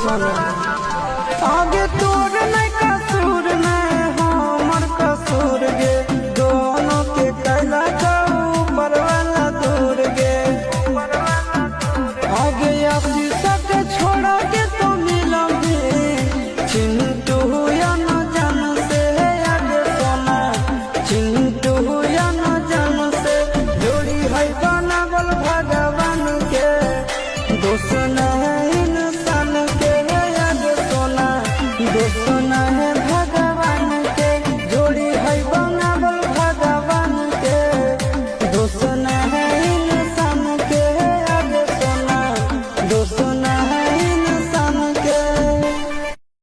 सुन आगे तोर नहीं कसूर नहीं हमर कसूर गे दोनों के कैला जाऊ परवाला दूर गे आगे आशीष के छोड़ा के तो मिलोगे चिंटू या न जान से आगे सोना चिंटू या न जान से जोड़ी है बनावल भगवान के दोस्त न है इंसान के आगे सोना दोस्त न है